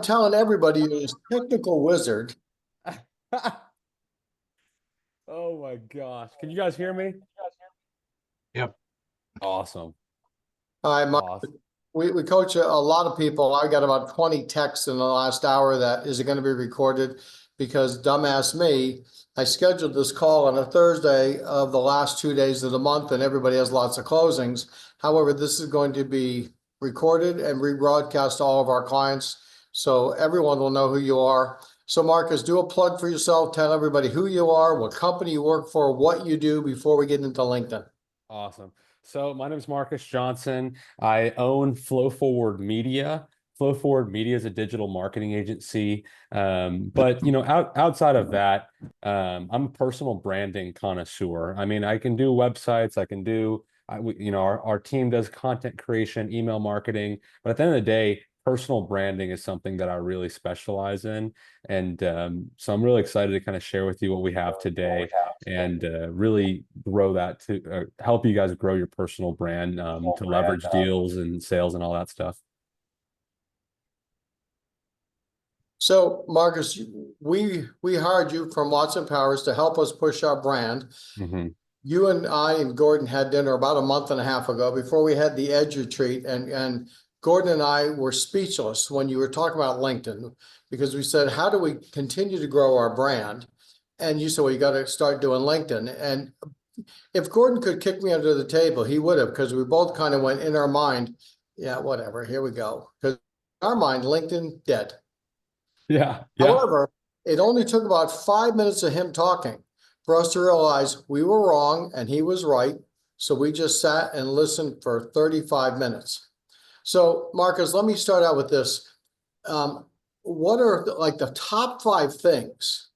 I'm telling everybody you're this technical wizard. Oh my gosh. Can you guys hear me? Yep. Awesome. Hi, Mike. Awesome. We coach a lot of people. I got about 20 texts in the last hour that is it going to be recorded because dumbass me, I scheduled this call on a Thursday of the last 2 days of the month and everybody has lots of closings. However, this is going to be recorded and rebroadcast to all of our clients. So everyone will know who you are. So Marcus, do a plug for yourself. Tell everybody who you are, what company you work for, what you do before we get into LinkedIn. Awesome. So my name is Marcus Johnson. I own Flow Forward Media. Flow Forward Media is a digital marketing agency. But outside of that, I'm a personal branding connoisseur. I mean, I can do websites, I can do, our team does content creation, email marketing, but at the end of the day, personal branding is something that I really specialize in. And so I'm really excited to kind of share with you what we have today and really grow that to help you guys grow your personal brand to leverage deals and sales and all that stuff. So Marcus, we hired you from Watson Powers to help us push our brand. Mm-hmm. You and I and Gordon had dinner about a month and a half ago before we had the Edge retreat, and Gordon and I were speechless when you were talking about LinkedIn because we said, how do we continue to grow our brand? And you said, well, you got to start doing LinkedIn. And if Gordon could kick me under the table, he would have, because we both kind of went in our mind, yeah, whatever, here we go. Because in our mind, LinkedIn dead. Yeah. However, it only took about 5 minutes of him talking for us to realize we were wrong and he was right. So we just sat and listened for 35 minutes. So Marcus, let me start out with this. What are like the top 5 things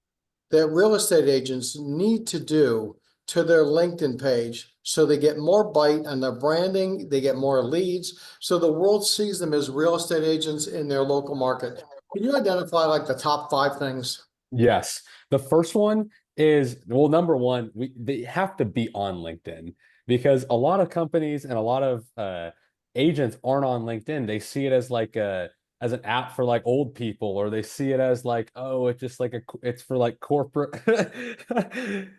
that real estate agents need to do to their LinkedIn page so they get more bite on their branding, they get more leads, so the world sees them as real estate agents in their local market? Can you identify like the top 5 things? Yes. The first one is, well, number one, they have to be on LinkedIn because a lot of companies and a lot of agents aren't on LinkedIn. They see it as like as an app for like old people, or they see it as like, oh, it's just like it's for like corporate.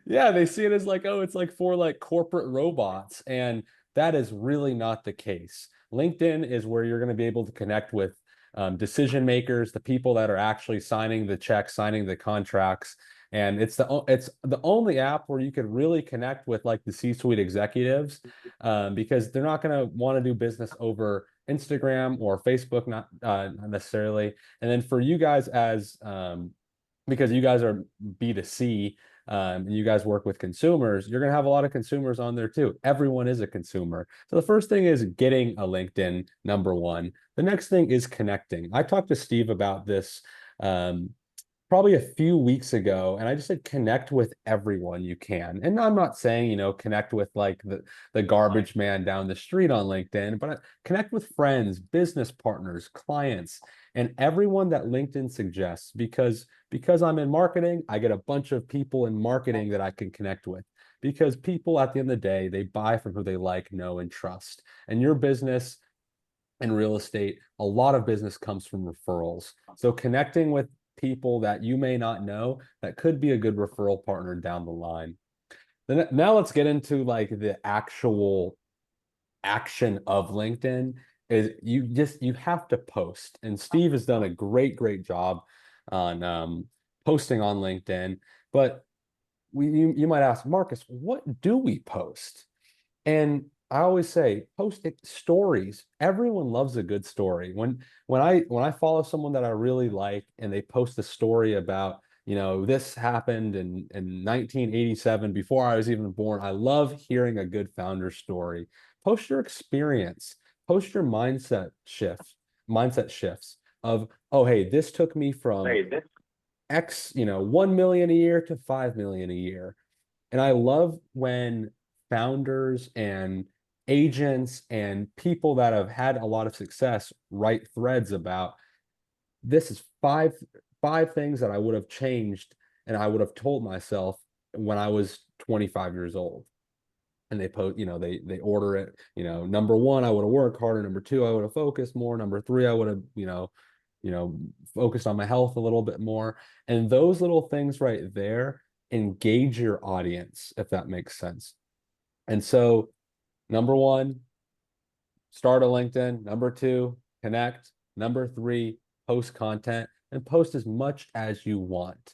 Yeah, they see it as like, oh, it's like for like corporate robots. And that is really not the case. LinkedIn is where you're going to be able to connect with decision makers, the people that are actually signing the checks, signing the contracts. And it's the only app where you could really connect with like the C-suite executives, because they're not going to want to do business over Instagram or Facebook, not necessarily. And then for you guys as because you guys are B2C, and you guys work with consumers, you're going to have a lot of consumers on there too. Everyone is a consumer. So the first thing is getting a LinkedIn, number one. The next thing is connecting. I talked to Steve about this probably a few weeks ago, and I just said connect with everyone you can. And I'm not saying, connect with like the garbage man down the street on LinkedIn, but connect with friends, business partners, clients, and everyone that LinkedIn suggests, because I'm in marketing, I get a bunch of people in marketing that I can connect with. Because people at the end of the day, they buy from who they like, know, and trust. And your business and real estate, a lot of business comes from referrals. So connecting with people that you may not know, that could be a good referral partner down the line. Then now let's get into like the actual action of LinkedIn. Is you have to post. And Steve has done a great job on posting on LinkedIn. But you might ask, Marcus, what do we post? And I always say, post it, stories. Everyone loves a good story. When I follow someone that I really like and they post a story about, this happened in 1987 before I was even born. I love hearing a good founder story. Post your experience. Post your mindset shifts of, oh, hey, this took me from X, 1 million a year to 5 million a year. And I love when founders and agents and people that have had a lot of success write threads about, this is five things that I would have changed and I would have told myself when I was 25 years old. And they post, they order it, number one, I would have worked harder. Number two, I would have focused more. Number three, I would have, focused on my health a little bit more. And those little things right there engage your audience, if that makes sense. And so, number one, start a LinkedIn. Number two, connect. Number three, post content and post as much as you want.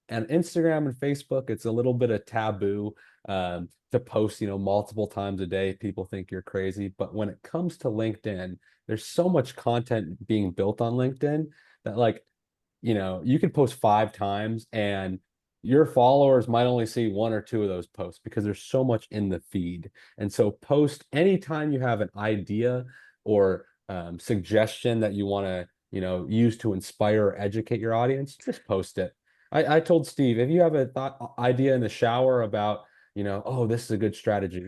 And Instagram and Facebook, it's a little bit of taboo to post, multiple times a day. People think you're crazy. But when it comes to LinkedIn, there's so much content being built on LinkedIn that, like, you could post 5 times and your followers might only see 1 or 2 of those posts because there's so much in the feed. And so post anytime you have an idea or suggestion that you want to, use to inspire or educate your audience, just post it. I told Steve, if you have a thought idea in the shower about, oh, this is a good strategy,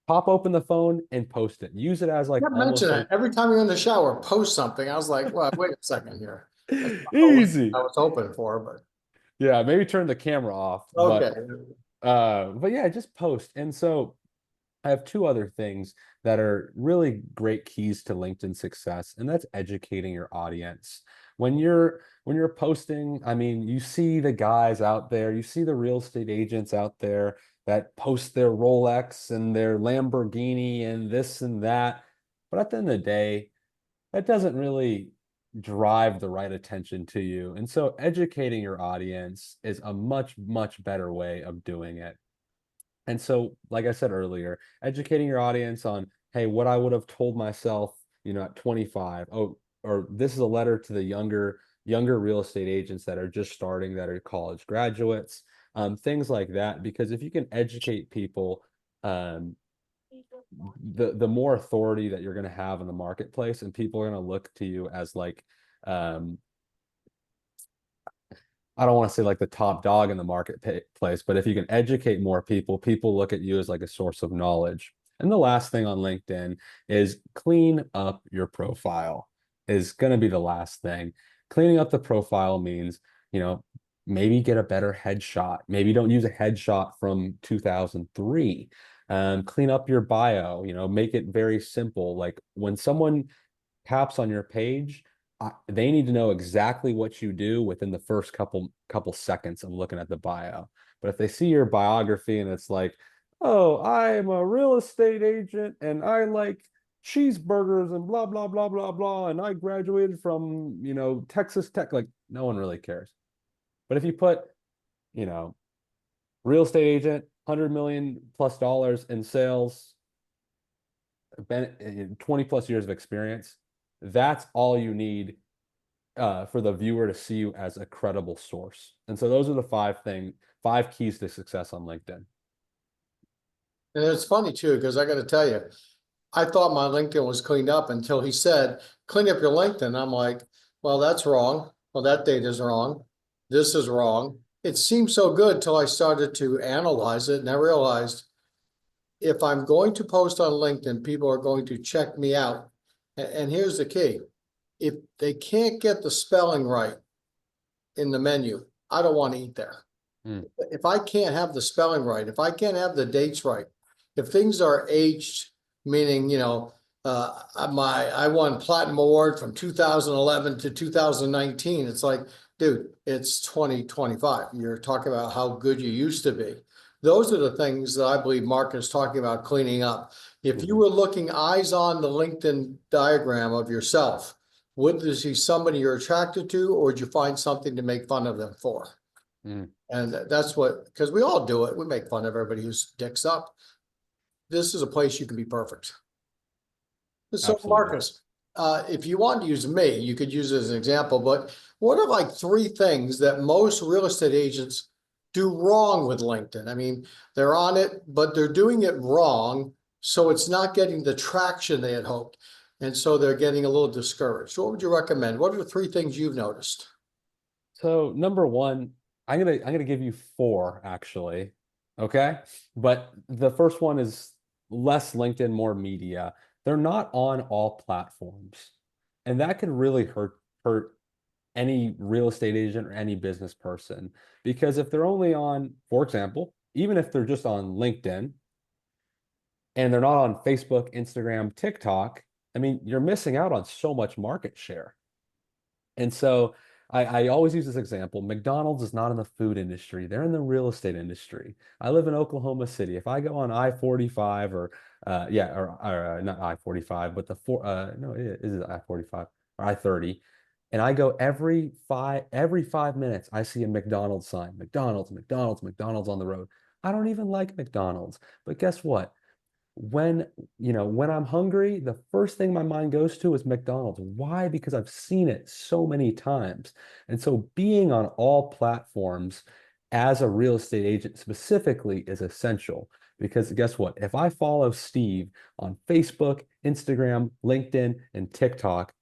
pop open the phone and post it. Use it as like I almost mentioned like it every time you're in the shower, post something. I was like, well, wait a second here. That's not what easy. I was hoping for, Yeah, maybe turn the camera off, but okay. but yeah, just post. And so I have 2 other things that are really great keys to LinkedIn success, and that's educating your audience. When you're posting, I mean, you see the guys out there, you see the real estate agents out there that post their Rolex and their Lamborghini and this and that. But at the end of the day, that doesn't really drive the right attention to you. And so educating your audience is a much, much better way of doing it. And so, like I said earlier, educating your audience on, hey, what I would have told myself, at 25. Oh, or this is a letter to the younger real estate agents that are just starting, that are college graduates, things like that. Because if you can educate people, um, the more authority that you're going to have in the marketplace, and people are going to look to you as like, um, I don't want to say like the top dog in the marketplace, but if you can educate more people, people look at you as like a source of knowledge. And the last thing on LinkedIn is clean up your profile, is going to be the last thing. Cleaning up the profile means, maybe get a better headshot. Maybe don't use a headshot from 2003. Clean up your bio, make it very simple. Like when someone taps on your page, they need to know exactly what you do within the first couple seconds of looking at the bio. But if they see your biography and it's like, oh, I am a real estate agent and I like cheeseburgers and blah blah blah blah blah, and I graduated from, Texas Tech, like no one really cares. But if you put, you know, real estate agent, $100 million+ in sales, 20 plus years of experience, that's all you need for the viewer to see you as a credible source. And so those are the 5 keys to success on LinkedIn. And it's funny too, because I got to tell you, I thought my LinkedIn was cleaned up until he said, clean up your LinkedIn. I'm like, well, that's wrong. Well, that date is wrong. This is wrong. It seemed so good till I started to analyze it, and I realized if I'm going to post on LinkedIn, people are going to check me out. And here's the key. If they can't get the spelling right in the menu, I don't want to eat there. If I can't have the spelling right, if I can't have the dates right, if things are aged, meaning, I won Platinum Award from 2011 to 2019. It's like, dude, it's 2025. You're talking about how good you used to be. Those are the things that I believe Mark is talking about cleaning up. If you were looking eyes on the LinkedIn diagram of yourself, would you see somebody you're attracted to, or would you find something to make fun of them for? And that's what, because we all do it. We make fun of everybody who's dicks up. This is a place you can be perfect. So Absolutely. Marcus, if you want to use me, you could use it as an example, but what are like 3 things that most real estate agents do wrong with LinkedIn? I mean, they're on it, but they're doing it wrong. So it's not getting the traction they had hoped. And so they're getting a little discouraged. What would you recommend? What are the 3 things you've noticed? So number one, I'm gonna give you 4 actually. Okay. But the first one is less LinkedIn, more media. They're not on all platforms. And that can really hurt any real estate agent or any business person. Because if they're only on, for example, even if they're just on LinkedIn and they're not on Facebook, Instagram, TikTok, I mean, you're missing out on so much market share. And so I always use this example. McDonald's is not in the food industry. They're in the real estate industry. I live in Oklahoma City. If I go on I-45 or not I-45, but the no, it is I-45 or I-30. And I go every 5 minutes, I see a McDonald's sign. McDonald's, McDonald's, McDonald's on the road. I don't even like McDonald's. But guess what? When when I'm hungry, the first thing my mind goes to is McDonald's. Why? Because I've seen it so many times. And so being on all platforms as a real estate agent specifically is essential, because guess what? If I follow Steve on Facebook, Instagram, LinkedIn, and TikTok,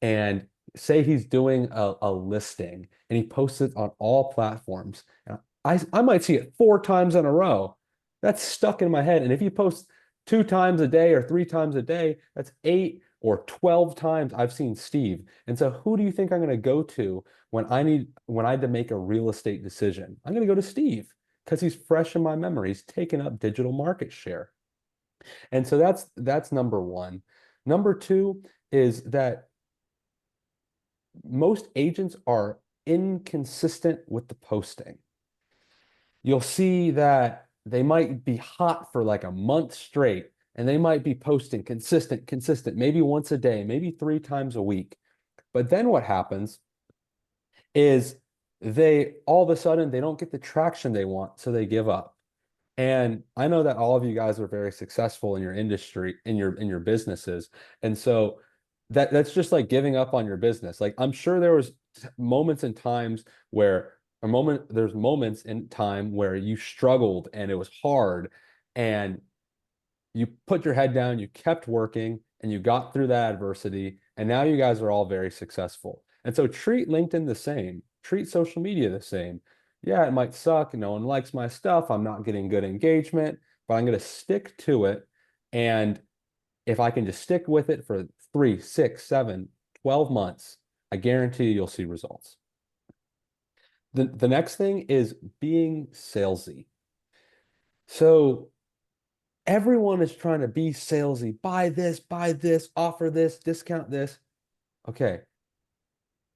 and say he's doing a listing and he posts it on all platforms, and I might see it 4 times in a row. That's stuck in my head. And if you post 2 times a day or 3 times a day, that's 8 or 12 times I've seen Steve. And so who do you think I'm going to go to when I had to make a real estate decision? I'm going to go to Steve because he's fresh in my memory. He's taken up digital market share. And so that's number one. Number two is that most agents are inconsistent with the posting. You'll see that they might be hot for like a month straight, and they might be posting consistent, maybe once a day, maybe 3 times a week. But then what happens is they all of a sudden they don't get the traction they want, so they give up. And I know that all of you guys are very successful in your industry, in your businesses. And so that's just like giving up on your business. Like I'm sure there was moments and times where there's moments in time where you struggled and it was hard and you put your head down, you kept working, and you got through that adversity, and now you guys are all very successful. And so treat LinkedIn the same, treat social media the same. Yeah, it might suck, no one likes my stuff, I'm not getting good engagement, but I'm going to stick to it. And if I can just stick with it for 3, 6, 7, 12 months, I guarantee you'll see results. The next thing is being salesy. So everyone is trying to be salesy. Buy this, offer this, discount this. Okay.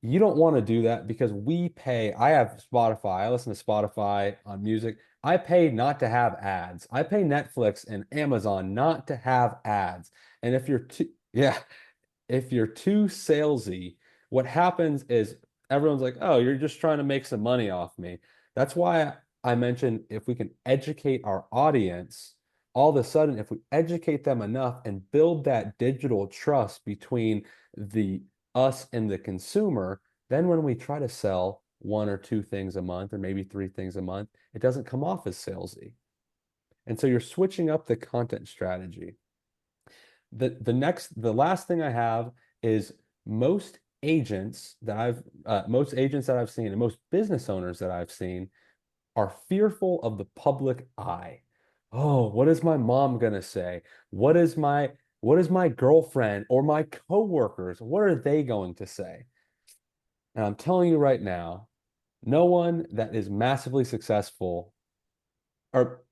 You don't want to do that because we pay. I have Spotify. I listen to Spotify on music. I pay not to have ads. I pay Netflix and Amazon not to have ads. And if you're too salesy, what happens is everyone's like, oh, you're just trying to make some money off me. That's why I mentioned if we can educate our audience, all of a sudden, if we educate them enough and build that digital trust between the us and the consumer, then when we try to sell 1 or 2 things a month, or maybe 3 things a month, it doesn't come off as salesy. And so you're switching up the content strategy. The last thing I have is most agents that I've seen and most business owners that I've seen are fearful of the public eye. Oh, what is my mom gonna say? What is my girlfriend or my coworkers? What are they going to say? And I'm telling you right now, no one that is massively successful, or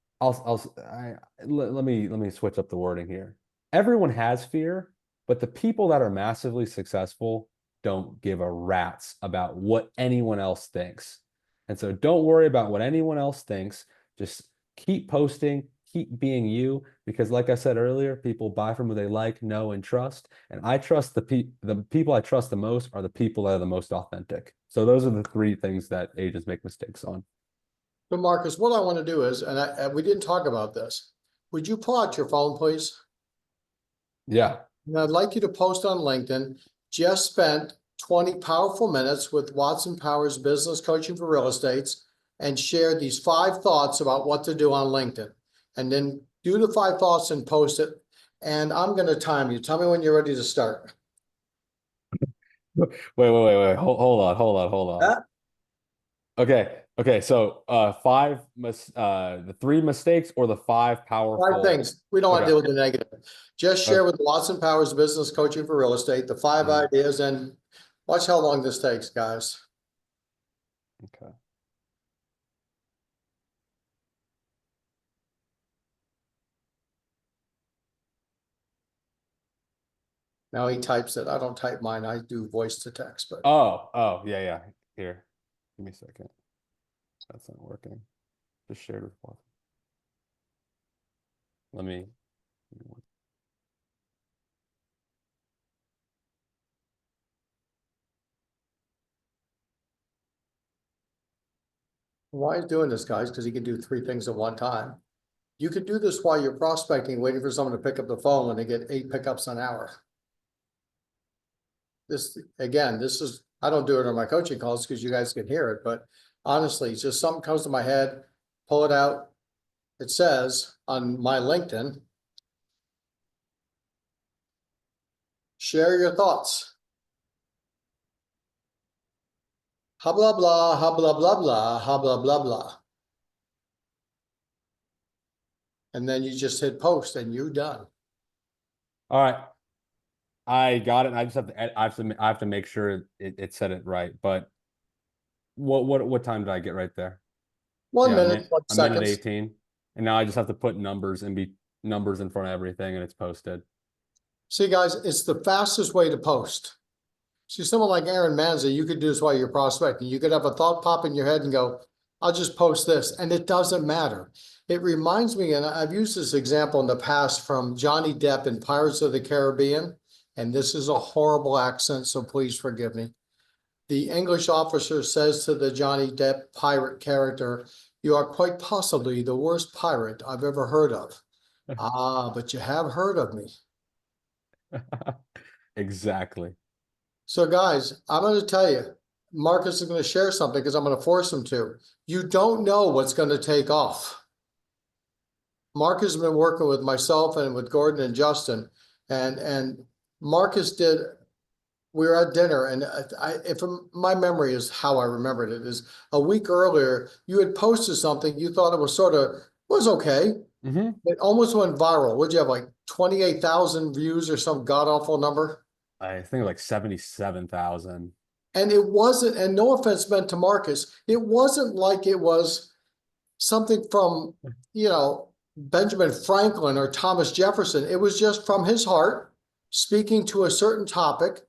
let me switch up the wording here. Everyone has fear, but the people that are massively successful don't give a rat's about what anyone else thinks. And so don't worry about what anyone else thinks. Just keep posting, keep being you, because like I said earlier, people buy from who they like, know, and trust. And I trust the people I trust the most are the people that are the most authentic. So those are the 3 things that agents make mistakes on. So Marcus, what I want to do is, and we didn't talk about this, would you pull out your phone, please? Yeah. And I'd like you to post on LinkedIn, just spent 20 powerful minutes with Watson Powers Business Coaching for Real Estates, and share these 5 thoughts about what to do on LinkedIn. And then do the 5 thoughts and post it. And I'm going to time you. Tell me when you're ready to start. Wait. Hold on. Yeah. Okay. So, the 3 mistakes or the 5 powerful. 5 things. We don't want to Okay. deal with the negative. Just share with Watson Powers Business Coaching for Real Estate, the 5 ideas, and watch how long this takes, guys. Okay. Now he types it. I don't type mine. I do voice to text, but Oh, yeah. Here, give me a second. That's not working. Just shared with both. Let me. why he's doing this, guys? Because he can do three things at one time. You could do this while you're prospecting, waiting for someone to pick up the phone when they get 8 pickups an hour. This, again, this is, I don't do it on my coaching calls because you guys can hear it, but honestly, it's just something comes to my head, pull it out. It says on my LinkedIn, share your thoughts. Ha blah blah, ha blah blah blah, ha blah blah blah. And then you just hit post and you're done. All right. I got it. And I just have to. I have to make sure it said it right. But what time did I get right there? 1 Yeah, minute, 1 a minute seconds. 18. And now I just have to put numbers in front of everything, and it's posted. See, guys, it's the fastest way to post. See, someone like Aaron Manza, you could do this while you're prospecting. You could have a thought pop in your head and go, I'll just post this. And it doesn't matter. It reminds me, and I've used this example in the past from Johnny Depp in Pirates of the Caribbean. And this is a horrible accent, so please forgive me. The English officer says to the Johnny Depp pirate character, you are quite possibly the worst pirate I've ever heard of. Ah, but you have heard of me. Exactly. So guys, I'm going to tell you, Marcus is going to share something because I'm going to force him to. You don't know what's going to take off. Marcus has been working with myself and with Gordon and Justin, and Marcus did. We were at dinner, and if my memory is how I remembered it, is a week earlier you had posted something you thought it was was okay. Mm-hmm. It almost went viral. Would you have like 28,000 views or some god awful number? I think like 77,000. And it wasn't, and no offense meant to Marcus, it wasn't like it was something from, Benjamin Franklin or Thomas Jefferson. It was just from his heart, speaking to a certain topic.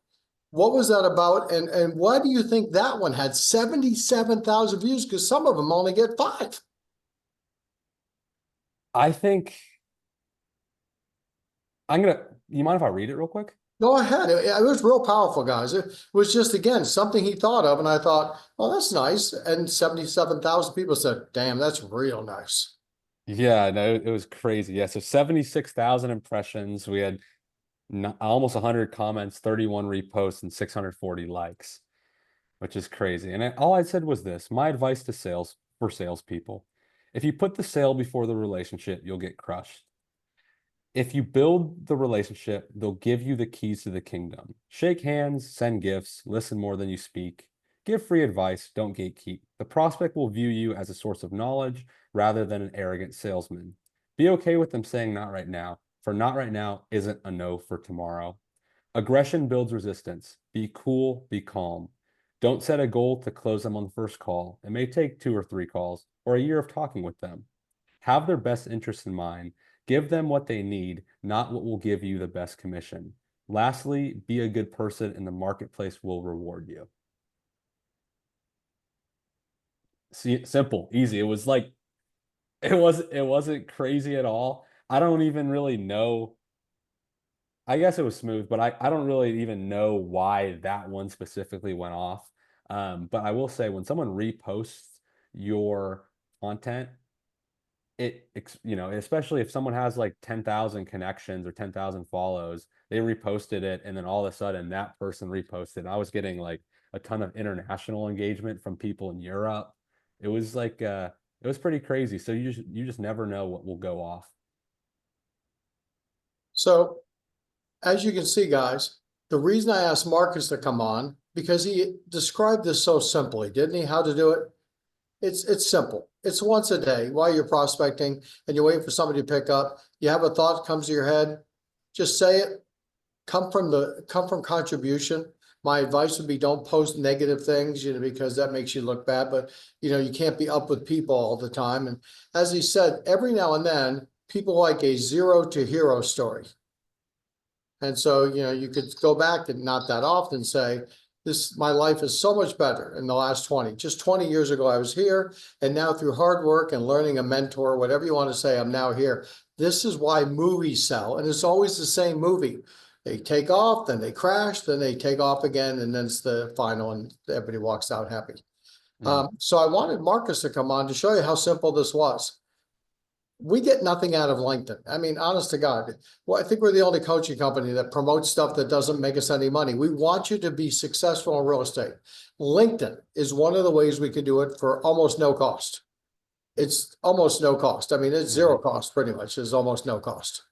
What was that about? And why do you think that one had 77,000 views? Because some of them only get 5. I think you mind if I read it real quick? Go ahead. It was real powerful, guys. It was just, again, something he thought of. And I thought, oh, that's nice. And 77,000 people said, damn, that's real nice. Yeah, no, it was crazy. Yeah, so 76,000 impressions. We had almost 100 comments, 31 reposts, and 640 likes, which is crazy. And all I said was this: my advice to salespeople: if you put the sale before the relationship, you'll get crushed. If you build the relationship, they'll give you the keys to the kingdom. Shake hands, send gifts, listen more than you speak. Give free advice, don't gatekeep. The prospect will view you as a source of knowledge rather than an arrogant salesman. Be okay with them saying not right now, for not right now isn't a no for tomorrow. Aggression builds resistance. Be cool, be calm. Don't set a goal to close them on the first call. It may take 2 or 3 calls or a year of talking with them. Have their best interests in mind. Give them what they need, not what will give you the best commission. Lastly, be a good person and the marketplace will reward you. See, simple, easy. It was like, it wasn't crazy at all. I don't even really know. I guess it was smooth, but I don't really even know why that one specifically went off. But I will say when someone reposts your content, especially if someone has like 10,000 connections or 10,000 follows, they reposted it, and then all of a sudden that person reposted. I was getting like a ton of international engagement from people in Europe. It was like it was pretty crazy. So you just never know what will go off. So as you can see, guys, the reason I asked Marcus to come on, because he described this so simply, didn't he? How to do it? It's simple. It's once a day while you're prospecting and you're waiting for somebody to pick up. You have a thought comes to your head, just say it. Come from contribution. My advice would be don't post negative things, because that makes you look bad. But you can't be up with people all the time. And as he said, every now and then people like a 0 to hero story. And so, you could go back and not that often say, my life is so much better in the last 20. Just 20 years ago, I was here. And now through hard work and learning a mentor, whatever you want to say, I'm now here. This is why movies sell. And it's always the same movie. They take off, then they crash, then they take off again, and then it's the final, and everybody walks out happy. So I wanted Marcus to come on to show you how simple this was. We get nothing out of LinkedIn. I mean, honest to God, well, I think we're the only coaching company that promotes stuff that doesn't make us any money. We want you to be successful in real estate. LinkedIn is one of the ways we can do it for almost no cost. It's almost no cost. I mean, it's zero cost pretty much. It's almost no cost.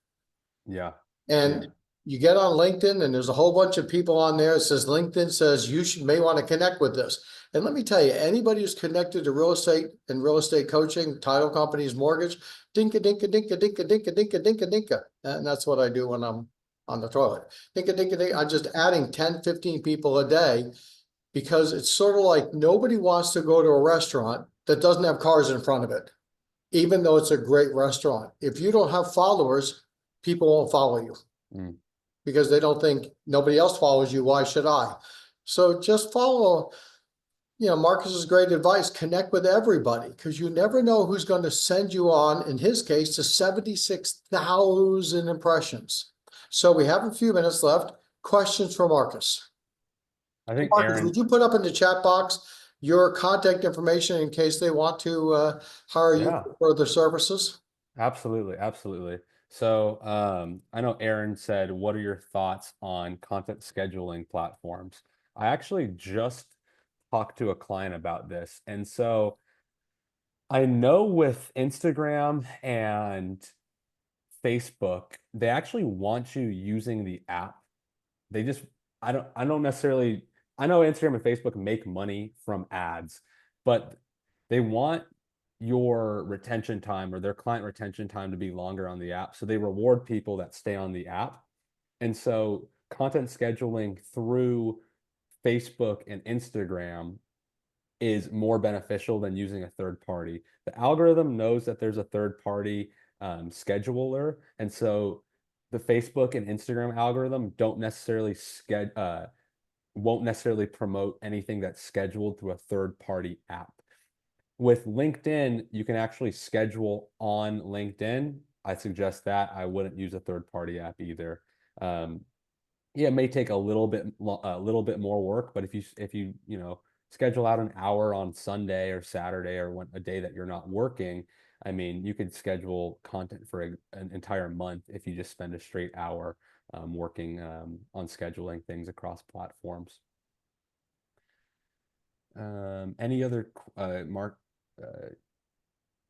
Yeah. And you get on LinkedIn and there's a whole bunch of people on there. It says LinkedIn says you may want to connect with this. And let me tell you, anybody who's connected to real estate and real estate coaching, title companies, mortgage, dinka, dinka, dinka, dinka, dinka, dinka, dinka, dinka. And that's what I do when I'm on the toilet. Dinka, dinka, dinka. I'm just adding 10, 15 people a day because it's sort of like nobody wants to go to a restaurant that doesn't have cars in front of it, even though it's a great restaurant. If you don't have followers, people won't follow you because they don't think nobody else follows you. Why should I? So just follow, Marcus's great advice, connect with everybody because you never know who's going to send you on, in his case, to 76,000 impressions. So we have a few minutes left. Questions for Marcus. I think Marcus, Aaron, would you put up in the chat box your contact information in case they want to hire you for further services? Absolutely. Absolutely. So I know Aaron said, what are your thoughts on content scheduling platforms? I actually just talked to a client about this. And so I know with Instagram and Facebook, they actually want you using the app. They just, I don't necessarily, I know Instagram and Facebook make money from ads, but they want your retention time or their client retention time to be longer on the app. So they reward people that stay on the app. And so content scheduling through Facebook and Instagram is more beneficial than using a third party. The algorithm knows that there's a third party scheduler. And so the Facebook and Instagram algorithm won't necessarily promote anything that's scheduled through a third party app. With LinkedIn, you can actually schedule on LinkedIn. I suggest that. I wouldn't use a third-party app either. Yeah, it may take a little bit more work, but if you schedule out an hour on Sunday or Saturday or a day that you're not working, I mean, you could schedule content for an entire month if you just spend a straight hour working on scheduling things across platforms. Any other Mark?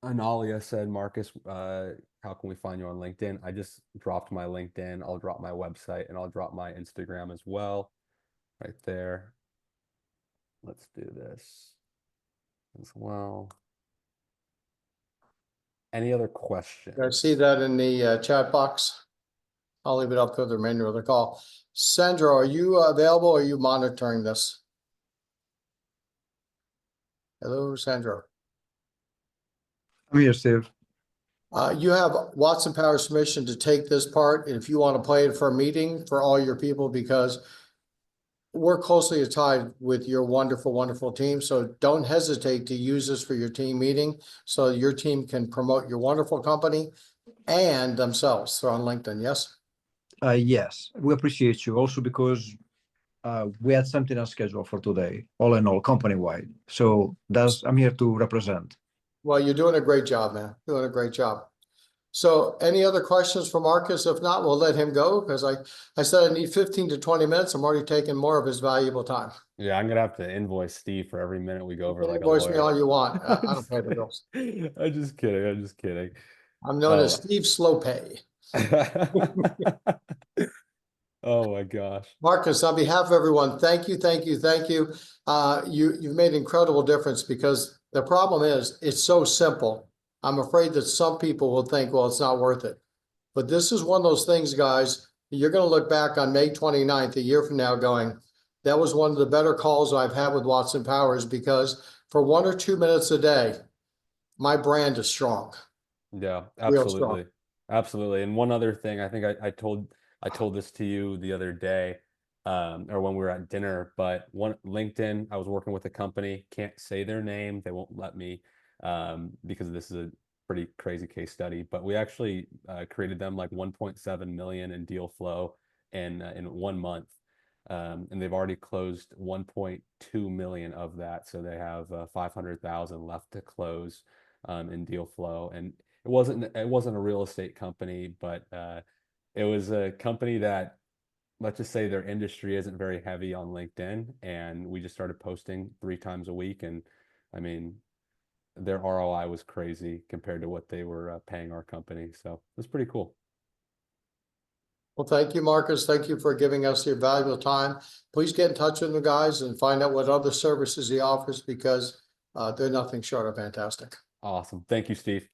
Analia said, Marcus, how can we find you on LinkedIn? I just dropped my LinkedIn. I'll drop my website and I'll drop my Instagram as well, right there. Let's do this as well. Any other questions? I see that in the chat box. I'll leave it up to the remainder of the call. Sandra, are you available or are you monitoring this? Hello, Sandra. I'm here, Steve. You have Watson Power's permission to take this part if you want to play it for a meeting for all your people, because we're closely tied with your wonderful, wonderful team. So don't hesitate to use this for your team meeting so your team can promote your wonderful company and themselves. They're on LinkedIn, yes? Yes, we appreciate you also because we had something on schedule for today, all in all, company-wide. So I'm here to represent. Well, you're doing a great job, man. Doing a great job. So any other questions for Marcus? If not, we'll let him go because I said I need 15 to 20 minutes. I'm already taking more of his valuable time. Yeah, I'm gonna have to invoice Steve for every minute we go over like a Invoice me lawyer. all you want. I don't pay the bills. I'm just kidding. I'm just kidding. I'm known as Steve Slow Pay. Oh my gosh. Marcus, on behalf of everyone, thank you, thank you, thank you. You've made an incredible difference because the problem is it's so simple. I'm afraid that some people will think, well, it's not worth it. But this is one of those things, guys, you're going to look back on May 29th, a year from now going, that was one of the better calls I've had with Watson Powers because for 1 or 2 minutes a day, my brand is strong. Yeah, Real strong. absolutely. Absolutely. And one other thing, I think I told I told this to you the other day, or when we were at dinner, but one LinkedIn, I was working with a company, can't say their name, they won't let me, because this is a pretty crazy case study, but we actually created them like 1.7 million in deal flow in 1 month. And they've already closed 1.2 million of that. So they have 500,000 left to close in deal flow. And it wasn't a real estate company, but it was a company that, let's just say, their industry isn't very heavy on LinkedIn, and we just started posting 3 times a week. And I mean, their ROI was crazy compared to what they were paying our company. So it was pretty cool. Well, thank you, Marcus. Thank you for giving us your valuable time. Please get in touch with the guys and find out what other services he offers, because they're nothing short of fantastic. Awesome. Thank you, Steve.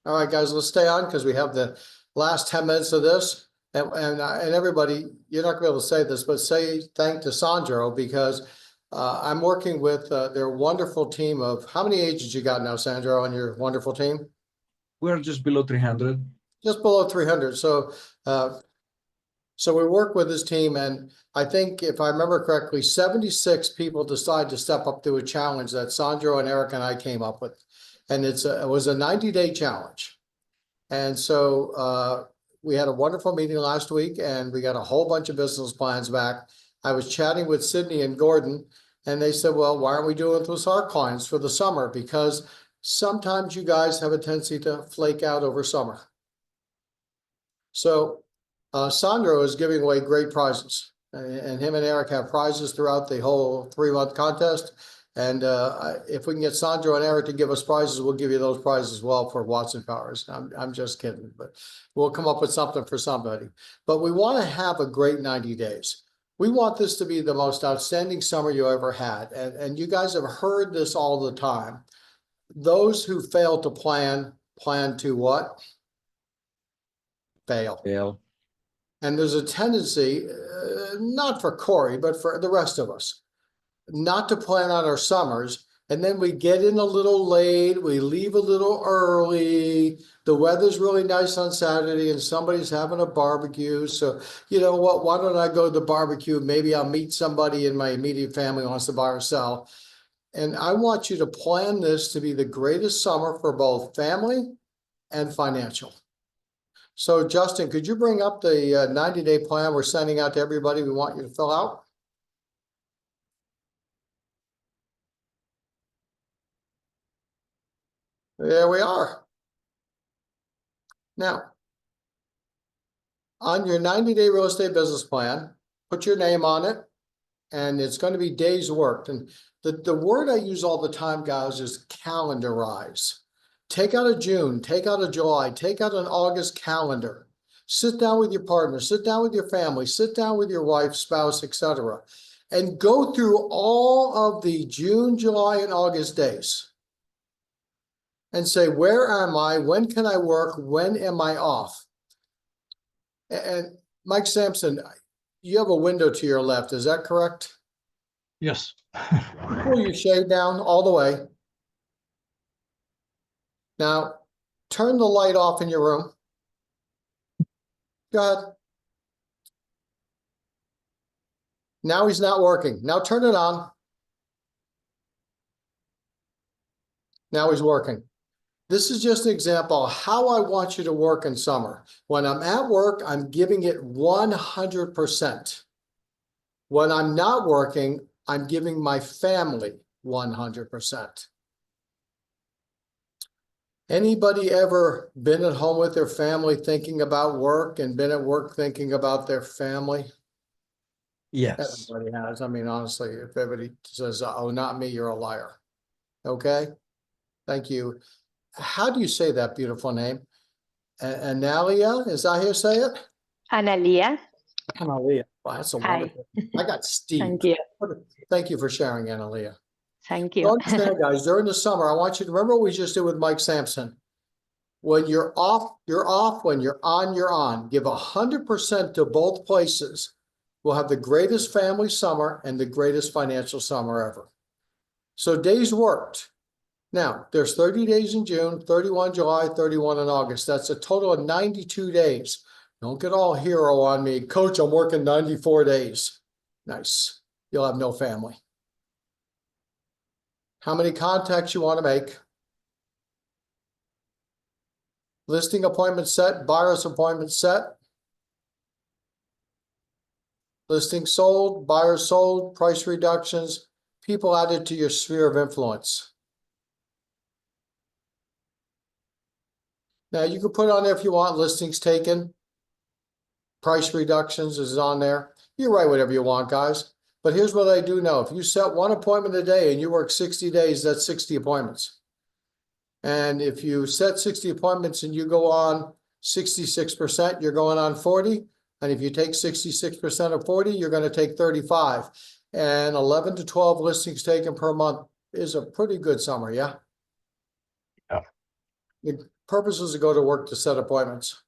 All right, guys, let's stay on because we have the last 10 minutes of this. And everybody, you're not gonna be able to say this, but say thank to Sandro, because I'm working with their wonderful team of, how many agents you got now, Sandro, on your wonderful team? We're just below 300. Just below 300. So we work with this team, and I think, if I remember correctly, 76 people decided to step up to a challenge that Sandro and Eric and I came up with. And it was a 90-day challenge. And so we had a wonderful meeting last week, and we got a whole bunch of business plans back. I was chatting with Sydney and Gordon, and they said, well, why aren't we doing this with our clients for the summer? Because sometimes you guys have a tendency to flake out over summer. So Sandro is giving away great prizes, and him and Eric have prizes throughout the whole 3-month contest. And if we can get Sandro and Eric to give us prizes, we'll give you those prizes as well for Watson Powers. I'm just kidding, but we'll come up with something for somebody. But we want to have a great 90 days. We want this to be the most outstanding summer you ever had. And you guys have heard this all the time. Those who fail to plan to what? Fail. Fail. And there's a tendency, not for Corey, but for the rest of us, not to plan out our summers. And then we get in a little late, we leave a little early. The weather's really nice on Saturday and somebody's having a barbecue. So, you know what, why don't I go to the barbecue? Maybe I'll meet somebody in my immediate family who wants to buy or sell. And I want you to plan this to be the greatest summer for both family and financial. So Justin, could you bring up the 90-day plan we're sending out to everybody we want you to fill out? There we are. Now, on your 90-day real estate business plan, put your name on it, and it's going to be days worked. And the word I use all the time, guys, is calendarize. Take out a June, take out a July, take out an August calendar. Sit down with your partner, sit down with your family, sit down with your wife, spouse, etc., and go through all of the June, July, and August days and say, where am I? When can I work? When am I off? And Mike Sampson, you have a window to your left. Is that correct? Yes. Pull your shade down all the way. Now, turn the light off in your room. Go ahead. Now he's not working. Now turn it on. Now he's working. This is just an example of how I want you to work in summer. When I'm at work, I'm giving it 100%. When I'm not working, I'm giving my family 100%. Anybody ever been at home with their family thinking about work and been at work thinking about their family? Yes. Everybody has. I mean, honestly, if everybody says, oh, not me, you're a liar. Okay. Thank you. How do you say that beautiful name? Analia, is that how you say it? Analia. Analia. Wow, that's a Hi. wonderful. I got Steve. Thank you. Thank you for sharing, Analia. Thank So you. understand, guys, during the summer, I want you to remember what we just did with Mike Sampson. When you're off, you're off. When you're on, you're on. Give 100% to both places. We'll have the greatest family summer and the greatest financial summer ever. So days worked. Now, there's 30 days in June, 31 July, 31 in August. That's a total of 92 days. Don't get all hero on me. Coach, I'm working 94 days. Nice. You'll have no family. How many contacts you want to make? Listing appointment set, buyer's appointment set. Listing sold, buyer sold, price reductions, people added to your sphere of influence. Now you can put on there if you want listings taken. Price reductions is on there. You write whatever you want, guys. But here's what I do know. If you set one appointment a day and you work 60 days, that's 60 appointments. And if you set 60 appointments and you go on 66%, you're going on 40. And if you take 66% of 40, you're going to take 35. And 11 to 12 listings taken per month is a pretty good summer, yeah? Yeah. The purpose is to go to work to set appointments.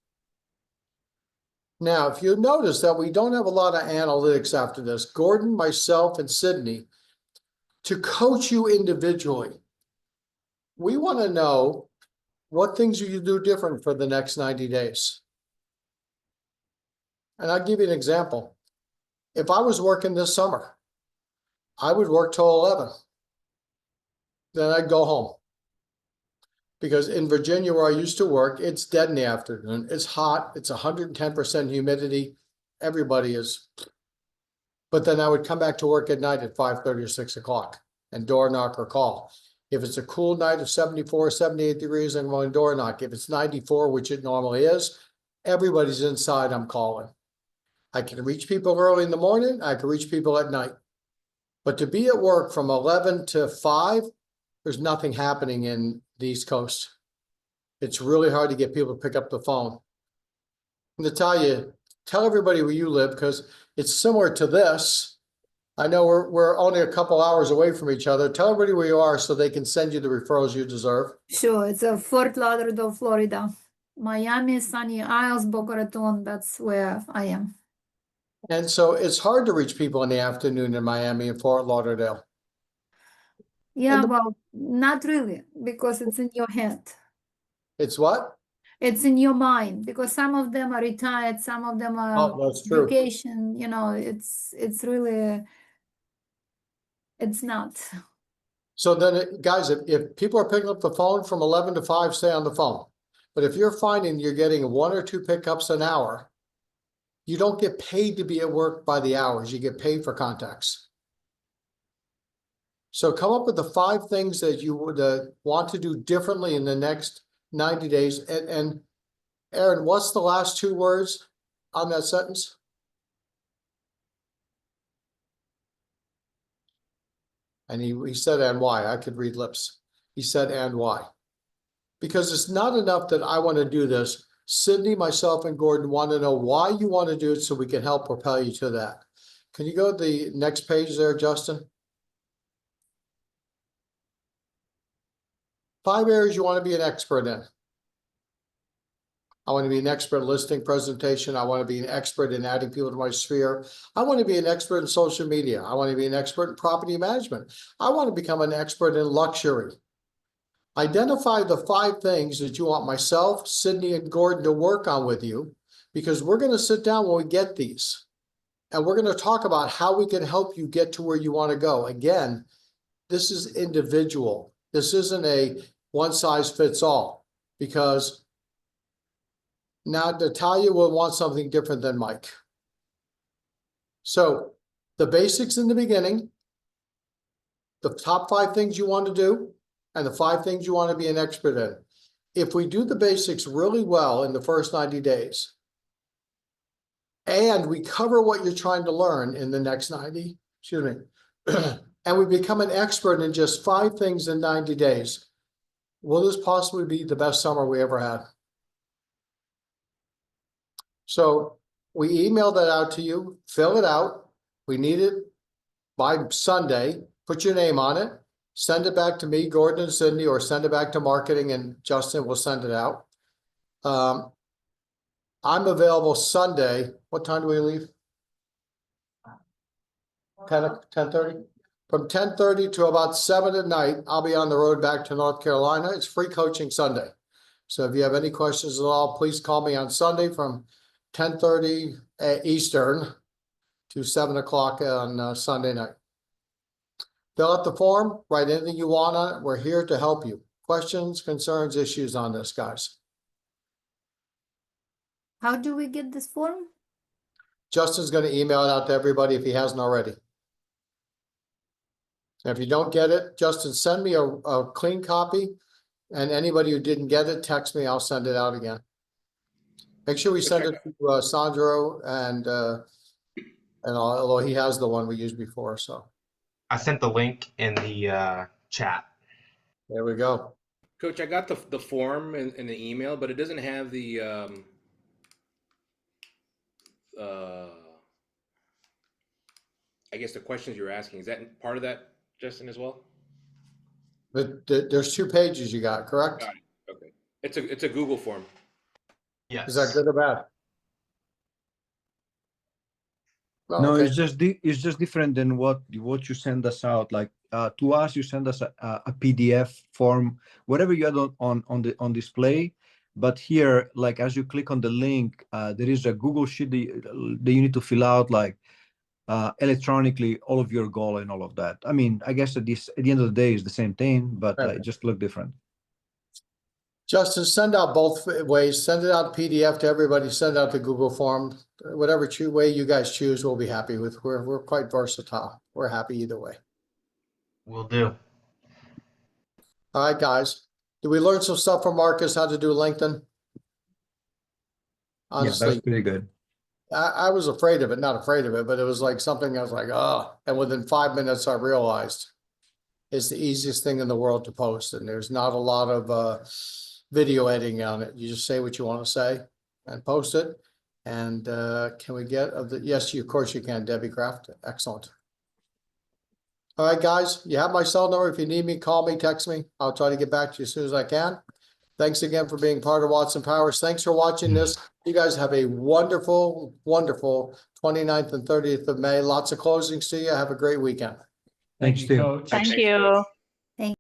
Now, if you notice that we don't have a lot of analytics after this, Gordon, myself, and Sydney, to coach you individually, we want to know what things you do different for the next 90 days. And I'll give you an example. If I was working this summer, I would work till 11. Then I'd go home. Because in Virginia, where I used to work, it's dead in the afternoon. It's hot. It's 110% humidity. Everybody is. But then I would come back to work at night at 5:30 or 6 o'clock and door knock or call. If it's a cool night of 74, 78 degrees, I'm going door knock. If it's 94, which it normally is, everybody's inside, I'm calling. I can reach people early in the morning. I can reach people at night. But to be at work from 11 to 5, there's nothing happening in the East Coast. It's really hard to get people to pick up the phone. Natalia, tell everybody where you live because it's similar to this. I know we're only a couple hours away from each other. Tell everybody where you are so they can send you the referrals you deserve. Sure, it's Fort Lauderdale, Florida. Miami, Sunny Isles, Boca Raton, that's where I am. And so it's hard to reach people in the afternoon in Miami and Fort Lauderdale. Yeah, the- well, not really, because it's in your head. It's what? It's in your mind, because some of them are retired, some of them are Oh, that's true. vacation, you know, it's really, it's not. So then, guys, if people are picking up the phone from 11 to 5, stay on the phone. But if you're finding you're getting 1 or 2 pickups an hour, you don't get paid to be at work by the hours. You get paid for contacts. So come up with the 5 things that you would want to do differently in the next 90 days. And Aaron, what's the last 2 words on that sentence? And he said, and why? I could read lips. He said, and why? Because it's not enough that I want to do this. Sydney, myself, and Gordon want to know why you want to do it so we can help propel you to that. Can you go to the next page there, Justin? 5 areas you want to be an expert in. I want to be an expert in listing presentation. I want to be an expert in adding people to my sphere. I want to be an expert in social media. I want to be an expert in property management. I want to become an expert in luxury. Identify the 5 things that you want myself, Sydney, and Gordon to work on with you, because we're going to sit down when we get these. And we're going to talk about how we can help you get to where you want to go. Again, this is individual. This isn't a one size fits all, because now Natalia will want something different than Mike. So the basics in the beginning, the top 5 things you want to do, and the 5 things you want to be an expert in. If we do the basics really well in the first 90 days, and we cover what you're trying to learn in the next 90, and we become an expert in just 5 things in 90 days, will this possibly be the best summer we ever had? So we emailed that out to you, fill it out. We need it by Sunday, put your name on it, send it back to me, Gordon and Sydney, or send it back to marketing and Justin will send it out. I'm available Sunday. What time do we leave? 10:30? From 10:30 to about 7 at night, I'll be on the road back to North Carolina. It's free coaching Sunday. So if you have any questions at all, please call me on Sunday from 10:30 Eastern to 7 o'clock on Sunday night. Fill out the form, write anything you want on it. We're here to help you. Questions, concerns, issues on this, guys. How do we get this form? Justin's going to email it out to everybody if he hasn't already. If you don't get it, Justin, send me a clean copy. And anybody who didn't get it, text me. I'll send it out again. Make sure we send it to Sandro and although he has the one we used before, so I sent the link in the chat. there we go. Coach, I got the form in the email, but it doesn't have the I guess the questions you're asking. Is that part of that, Justin, as well? But there's 2 pages you got, correct? Got it. Okay. It's a Google form. Yes. Is that good or bad? Oh, No, okay. it's just different than what you send us out. Like to us, you send us a PDF form, whatever you had on display. But here, like as you click on the link, there is a Google sheet that you need to fill out, like electronically, all of your goal and all of that. I mean, I guess at the end of the day, it's the same thing, but Okay. it just look different. Justin, send out both ways. Send it out PDF to everybody. Send out the Google form. Whatever way you guys choose, we'll be happy with. We're quite versatile. We're happy either way. Will do. All right, guys. Did we learn some stuff from Marcus how to do LinkedIn? Yeah, Honestly, that's pretty good. I was afraid of it, not afraid of it, but it was like something I was like, oh, and within 5 minutes I realized it's the easiest thing in the world to post. And there's not a lot of video editing on it. You just say what you want to say and post it. And can we get yes, of course you can, Debbie Kraft. Excellent. All right, guys, you have my cell number. If you need me, call me, text me. I'll try to get back to you as soon as I can. Thanks again for being part of Watson Powers. Thanks for watching this. You guys have a wonderful, wonderful 29th and 30th of May. Lots of closings to you. Have a great weekend. Thanks, Steve. Coach. Thank Thanks, you. Coach.